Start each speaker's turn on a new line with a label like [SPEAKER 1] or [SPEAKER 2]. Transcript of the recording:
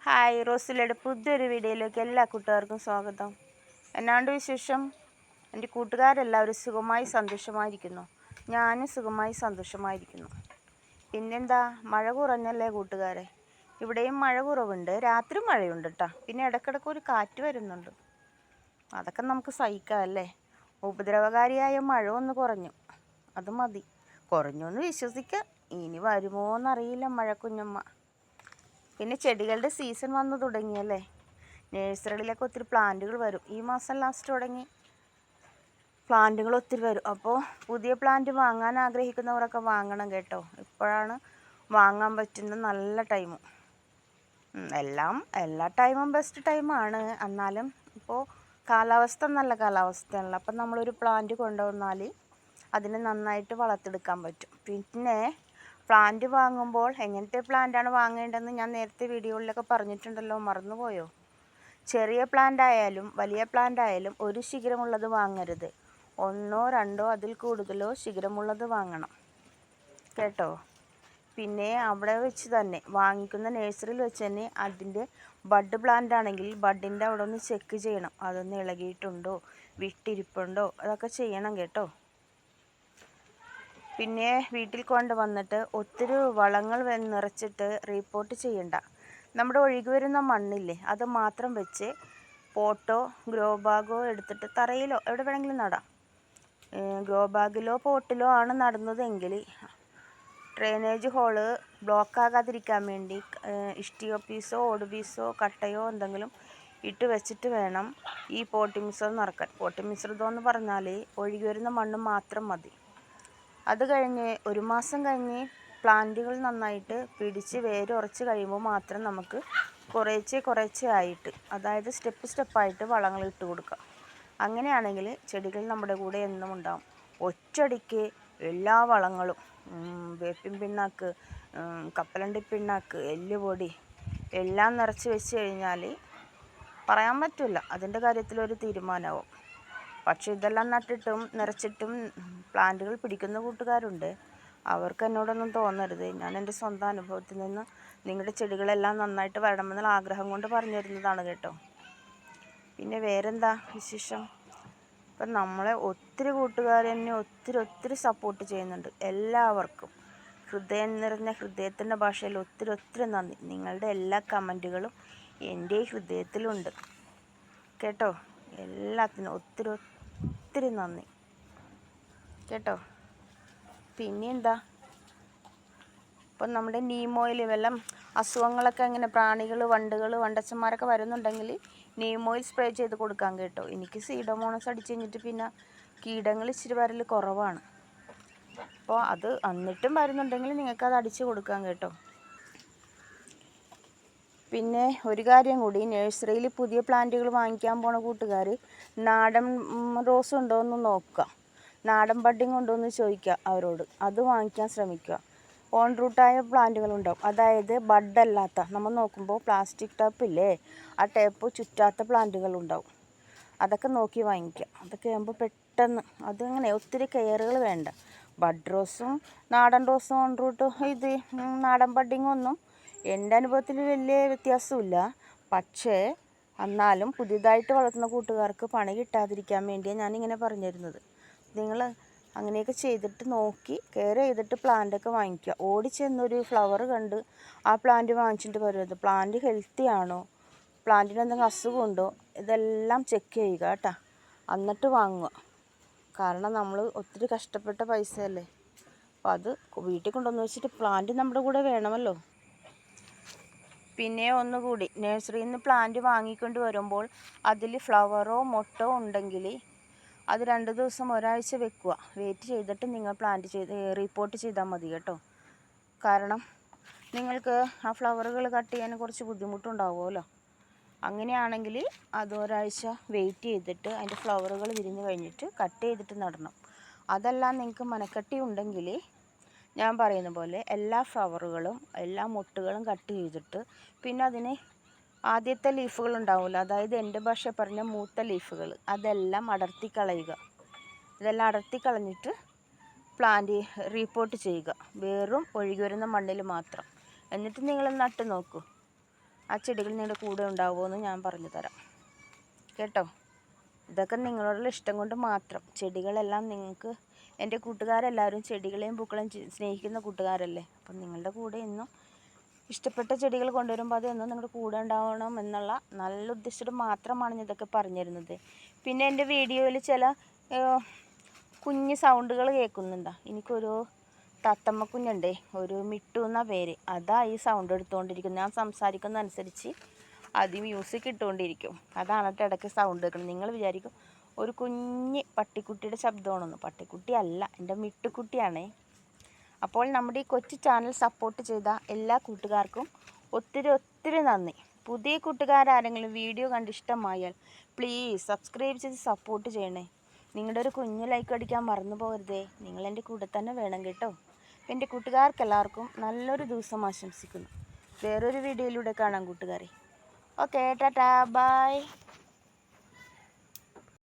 [SPEAKER 1] Hi, റോസിലയുടെ പുതിയൊരു വീഡിയോയിലേക്ക് എല്ലാ കൂട്ടുകാർക്കും സ്വാഗതം. എന്നാണ്ട് വിശേഷം? എൻ്റെ കൂട്ടുകാരെല്ലാവരും സുഖമായി സന്തോഷമായിരിക്കുന്നു. ഞാനും സുഖമായി സന്തോഷമായിരിക്കുന്നു. പിന്നെന്താ, മഴ കുറഞ്ഞല്ലേ കൂട്ടുകാരെ? ഇവിടെയും മഴ കുറവുണ്ട്. രാത്രി മഴയുണ്ട് കേട്ടോ. പിന്നെ ഇടയ്ക്കിടയ്ക്ക് ഒരു കാറ്റ് വരുന്നുണ്ട്. അതൊക്കെ നമുക്ക് സഹിക്കാം അല്ലേ? ഉപദ്രവകാരിയായ മഴ ഒന്ന് കുറഞ്ഞു, അത് മതി. കുറഞ്ഞു എന്ന് വിശ്വസിക്കാം. ഇനി വരുമോ എന്നറിയില്ല മഴ കുഞ്ഞമ്മ. പിന്നെ ചെടികളുടെ സീസൺ വന്നു തുടങ്ങിയല്ലേ? നേഴ്സറിയിലൊക്കെ ഒത്തിരി പ്ലാന്റുകൾ വരും. ഈ മാസം ലാസ്റ്റ് തുടങ്ങി പ്ലാന്റുകൾ ഒത്തിരി വരും. അപ്പോൾ പുതിയ പ്ലാന്റ് വാങ്ങാൻ ആഗ്രഹിക്കുന്നവരൊക്കെ വാങ്ങണം കേട്ടോ. ഇപ്പോഴാണ് വാങ്ങാൻ പറ്റുന്ന നല്ല ടൈമും. എല്ലാ ടൈമും ബെസ്റ്റ് ടൈമാണ്. എന്നാലും ഇപ്പോൾ കാലാവസ്ഥ നല്ല കാലാവസ്ഥയാണല്ലോ. അപ്പം നമ്മളൊരു പ്ലാന്റ് കൊണ്ടുവന്നാൽ അതിനെ നന്നായിട്ട് വളർത്തിയെടുക്കാൻ പറ്റും. പിന്നെ പ്ലാന്റ് വാങ്ങുമ്പോൾ എങ്ങനത്തെ പ്ലാന്റാണ് വാങ്ങേണ്ടതെന്ന് ഞാൻ നേരത്തെ വീഡിയോകളിലൊക്കെ പറഞ്ഞിട്ടുണ്ടല്ലോ, മറന്നുപോയോ? ചെറിയ പ്ലാന്റ് ആയാലും വലിയ പ്ലാന്റ് ആയാലും ഒരു ശിഖരമുള്ളത് വാങ്ങരുത്. ഒന്നോ രണ്ടോ അതിൽ കൂടുതലോ ശിഖരമുള്ളത് വാങ്ങണം കേട്ടോ. പിന്നെ അവിടെ വെച്ച് തന്നെ വാങ്ങിക്കുന്ന നേഴ്സറിയിൽ വെച്ച് തന്നെ അതിൻ്റെ ബഡ് പ്ലാന്റ് ആണെങ്കിൽ ബഡിൻ്റെ അവിടെ ഒന്ന് ചെക്ക് ചെയ്യണം. അതൊന്ന് ഇളകിയിട്ടുണ്ടോ, വിട്ടിരിപ്പുണ്ടോ, അതൊക്കെ ചെയ്യണം കേട്ടോ. പിന്നെ വീട്ടിൽ കൊണ്ടുവന്നിട്ട് ഒത്തിരി വളങ്ങൾ നിറച്ചിട്ട് റീപോർട്ട് ചെയ്യണ്ട. നമ്മുടെ ഒഴുകി വരുന്ന മണ്ണില്ലേ, അത് മാത്രം വെച്ച് പോട്ടോ ഗ്രോ ബാഗോ എടുത്തിട്ട് തറയിലോ എവിടെ വേണമെങ്കിലും നടാം. ഗ്രോ ബാഗിലോ പോട്ടിലോ ആണ് നടുന്നതെങ്കിൽ ഡ്രെയിനേജ് ഹോള് ബ്ലോക്ക് ആകാതിരിക്കാൻ വേണ്ടി ഇഷ്ടിക പീസോ ഓട് പീസോ കട്ടയോ എന്തെങ്കിലും ഇട്ട് വെച്ചിട്ട് വേണം ഈ പോട്ടി മിശ്രിതം നിറക്കാൻ. പോട്ടി മിശ്രിതം എന്ന് പറഞ്ഞാൽ ഒഴുകി വരുന്ന മണ്ണ് മാത്രം മതി. അത് കഴിഞ്ഞ് ഒരു മാസം കഴിഞ്ഞ് പ്ലാന്റുകൾ നന്നായിട്ട് പിടിച്ച് വേരുറച്ച് കഴിയുമ്പോൾ മാത്രം നമുക്ക് കുറേശ്ശെ ആയിട്ട്, അതായത് സ്റ്റെപ്പായിട്ട് വളങ്ങൾ ഇട്ട് കൊടുക്കാം. അങ്ങനെയാണെങ്കിൽ ചെടികൾ നമ്മുടെ കൂടെ എന്നും ഉണ്ടാവും. ഒറ്റയടിക്ക് എല്ലാ വളങ്ങളും, വേപ്പിൻ പിണ്ണാക്ക്, കപ്പലണ്ടി പിണ്ണാക്ക്, എല്ലുപൊടി എല്ലാം നിറച്ച് വെച്ച് കഴിഞ്ഞാൽ പറയാൻ പറ്റില്ല, അതിൻ്റെ കാര്യത്തിലൊരു തീരുമാനമാവും. പക്ഷെ ഇതെല്ലാം നട്ടിട്ടും നിറച്ചിട്ടും പ്ലാന്റുകൾ പിടിക്കുന്ന കൂട്ടുകാരുണ്ട്. അവർക്ക് എന്നോടൊന്നും തോന്നരുത്. ഞാൻ എൻ്റെ സ്വന്തം അനുഭവത്തിൽ നിന്ന് നിങ്ങളുടെ ചെടികളെല്ലാം നന്നായിട്ട് വരണമെന്നുള്ള ആഗ്രഹം കൊണ്ട് പറഞ്ഞു തരുന്നതാണ് കേട്ടോ. പിന്നെ വേറെന്താ വിശേഷം? ഇപ്പം നമ്മളെ ഒത്തിരി കൂട്ടുകാർ എന്നെ ഒത്തിരി സപ്പോർട്ട് ചെയ്യുന്നുണ്ട്. എല്ലാവർക്കും ഹൃദയം നിറഞ്ഞ ഹൃദയത്തിൻ്റെ ഭാഷയിൽ ഒത്തിരി നന്ദി. നിങ്ങളുടെ എല്ലാ കമൻറ്റുകളും എൻ്റെ ഹൃദയത്തിലുണ്ട് കേട്ടോ. എല്ലാത്തിനും ഒത്തിരി നന്ദി കേട്ടോ. പിന്നെ എന്താ, ഇപ്പം നമ്മുടെ നീം ഓയിൽ വല്ലതും അസുഖങ്ങളൊക്കെ അങ്ങനെ പ്രാണികൾ, വണ്ടച്ചന്മാരൊക്കെ വരുന്നുണ്ടെങ്കിൽ നീം ഓയിൽ സ്പ്രേ ചെയ്ത് കൊടുക്കാം കേട്ടോ. എനിക്ക് സീഡോമോണസ് അടിച്ച് കഴിഞ്ഞിട്ട് പിന്നെ കീടങ്ങൾ ഇച്ചിരി വരൽ കുറവാണ്. അപ്പോൾ അത് എന്നിട്ടും വരുന്നുണ്ടെങ്കിൽ നിങ്ങൾക്കത് അടിച്ച് കൊടുക്കാം കേട്ടോ. പിന്നെ ഒരു കാര്യം കൂടി, നഴ്സറിയിൽ പുതിയ പ്ലാന്റുകൾ വാങ്ങിക്കാൻ പോണ കൂട്ടുകാർ നാടൻ റോസ് ഉണ്ടോ എന്ന് നോക്കുക. നാടൻ ബഡിങ് ഉണ്ടോ എന്ന് ചോദിക്കുക അവരോട്. അത് വാങ്ങിക്കാൻ ശ്രമിക്കുക. ഓൺ റൂട്ടായ പ്ലാന്റുകളുണ്ടാവും, അതായത് ബഡല്ലാത്ത, നമ്മൾ നോക്കുമ്പോൾ പ്ലാസ്റ്റിക് ടേപ്പില്ലേ, ആ ടേപ്പ് ചുറ്റാത്ത പ്ലാന്റുകളുണ്ടാവും. അതൊക്കെ നോക്കി വാങ്ങിക്കുക. അതൊക്കെ ആകുമ്പോൾ പെട്ടെന്ന്, അതങ്ങനെ ഒത്തിരി കെയറുകൾ വേണ്ട. ബഡ് റോസും നാടൻ റോസും ഓൺ റൂട്ടും ഇത് നാടൻ ബഡിങ്ങൊന്നും എൻ്റെ അനുഭവത്തിൽ വലിയ വ്യത്യാസമില്ല. പക്ഷേ എന്നാലും പുതിയതായിട്ട് വളർത്തുന്ന കൂട്ടുകാർക്ക് പണി കിട്ടാതിരിക്കാൻ വേണ്ടിയാണ് ഞാനിങ്ങനെ പറഞ്ഞു തരുന്നത്. നിങ്ങൾ അങ്ങനെയൊക്കെ ചെയ്തിട്ട് നോക്കി കെയർ ചെയ്തിട്ട് പ്ലാന്റൊക്കെ വാങ്ങിക്കുക. ഓടിച്ചെന്നൊരു ഫ്ലവർ കണ്ട് ആ പ്ലാന്റ് വാങ്ങിച്ചിട്ട് വരരുത്. പ്ലാന്റ് ഹെൽത്തി ആണോ, പ്ലാന്റിന് എന്തെങ്കിലും അസുഖമുണ്ടോ, ഇതെല്ലാം ചെക്ക് ചെയ്യുക കേട്ടോ, എന്നിട്ട് വാങ്ങുക. കാരണം നമ്മൾ ഒത്തിരി കഷ്ടപ്പെട്ട പൈസയല്ലേ. അപ്പോൾ അത് വീട്ടിൽ കൊണ്ടുവന്ന് വെച്ചിട്ട് പ്ലാന്റ് നമ്മുടെ കൂടെ വേണമല്ലോ. പിന്നെ ഒന്നുകൂടി, നഴ്സറിയിൽ നിന്ന് പ്ലാന്റ് വാങ്ങിക്കൊണ്ട് വരുമ്പോൾ അതിൽ ഫ്ലവറോ മൊട്ടോ ഉണ്ടെങ്കിൽ അത് 2 ദിവസം ഒരാഴ്ച വെക്കുക. വെയിറ്റ് ചെയ്തിട്ട് നിങ്ങൾ റിപ്പോർട്ട് ചെയ്താൽ മതി കേട്ടോ. കാരണം നിങ്ങൾക്ക് ആ ഫ്ലവറുകൾ കട്ട് ചെയ്യാൻ കുറച്ച് ബുദ്ധിമുട്ടുണ്ടാവുമല്ലോ. അങ്ങനെയാണെങ്കിൽ അത് ഒരാഴ്ച വെയിറ്റ് ചെയ്തിട്ട് അതിൻ്റെ ഫ്ലവറുകൾ വിരിഞ്ഞ് കഴിഞ്ഞിട്ട് കട്ട് ചെയ്തിട്ട് നടണം. അതെല്ലാം നിങ്ങൾക്ക് മനക്കട്ടി ഉണ്ടെങ്കിൽ ഞാൻ പറയുന്ന പോലെ എല്ലാ ഫ്ലവറുകളും എല്ലാ മൊട്ടുകളും കട്ട് ചെയ്തിട്ട് പിന്നെ അതിന് ആദ്യത്തെ ലീഫുകൾ ഉണ്ടാവില്ല, അതായത് എൻ്റെ ഭാഷ പറഞ്ഞ മൂത്ത ലീഫുകൾ, അതെല്ലാം അടർത്തി കളയുക. ഇതെല്ലാം അടർത്തി കളഞ്ഞിട്ട് പ്ലാന്റ് റീപോർട്ട് ചെയ്യുക, വെറും ഒഴുകി വരുന്ന മണ്ണിൽ മാത്രം. എന്നിട്ട് നിങ്ങൾ നട്ട് നോക്കൂ. ആ ചെടികൾ നിങ്ങളുടെ കൂടെ ഉണ്ടാവുമോ ഞാൻ പറഞ്ഞു തരാം കേട്ടോ. ഇതൊക്കെ നിങ്ങളോടുള്ള ഇഷ്ടം കൊണ്ട് മാത്രം. ചെടികളെല്ലാം നിങ്ങൾക്ക്, എൻ്റെ കൂട്ടുകാരെല്ലാവരും ചെടികളെയും പൂക്കളെയും സ്നേഹിക്കുന്ന കൂട്ടുകാരല്ലേ. അപ്പം നിങ്ങളുടെ കൂടെ എന്നും ഇഷ്ടപ്പെട്ട ചെടികൾ കൊണ്ടുവരുമ്പോൾ അത് എന്നും നിങ്ങളുടെ കൂടെ ഉണ്ടാവണം എന്നുള്ള നല്ല ഉദ്ദേശത്തോട് മാത്രമാണ് ഞാൻ ഇതൊക്കെ പറഞ്ഞു തരുന്നത്. പിന്നെ എൻ്റെ വീഡിയോയിൽ ചില കുഞ്ഞ് സൗണ്ടുകൾ കേൾക്കുന്നുണ്ടോ? എനിക്കൊരു തത്തമ്മ കുഞ്ഞുണ്ടേ, ഒരു മിട്ടു എന്ന പേര്. അതാ ഈ സൗണ്ട് എടുത്തുകൊണ്ടിരിക്കുന്നത്. ഞാൻ സംസാരിക്കുന്നതനുസരിച്ച് അത് മ്യൂസിക് ഇട്ടുകൊണ്ടിരിക്കും. അതാണ് കേട്ടോ ഇടയ്ക്ക് സൗണ്ട് കേൾക്കുന്നത്. നിങ്ങൾ വിചാരിക്കും ഒരു കുഞ്ഞ് പട്ടിക്കുട്ടിയുടെ ശബ്ദമാണെന്ന്. പട്ടിക്കുട്ടിയല്ല, എൻ്റെ മിട്ടുക്കുട്ടിയാണേ. അപ്പോൾ നമ്മുടെ ഈ കൊച്ചു ചാനൽ സപ്പോർട്ട് ചെയ്ത എല്ലാ കൂട്ടുകാർക്കും ഒത്തിരി ഒത്തിരി നന്ദി. പുതിയ കൂട്ടുകാരാരെങ്കിലും വീഡിയോ കണ്ട് ഇഷ്ടമായാൽ പ്ലീസ് സബ്സ്ക്രൈബ് ചെയ്ത് സപ്പോർട്ട് ചെയ്യണേ. നിങ്ങളുടെ ഒരു കുഞ്ഞു ലൈക്ക് അടിക്കാൻ മറന്നു പോകരുതേ. നിങ്ങളെൻ്റെ കൂടെ തന്നെ വേണം കേട്ടോ. എൻ്റെ കൂട്ടുകാർക്കെല്ലാവർക്കും നല്ലൊരു ദിവസം ആശംസിക്കുന്നു. വേറൊരു വീഡിയോയിലൂടെ കാണാം കൂട്ടുകാരെ. Okay, tata, by.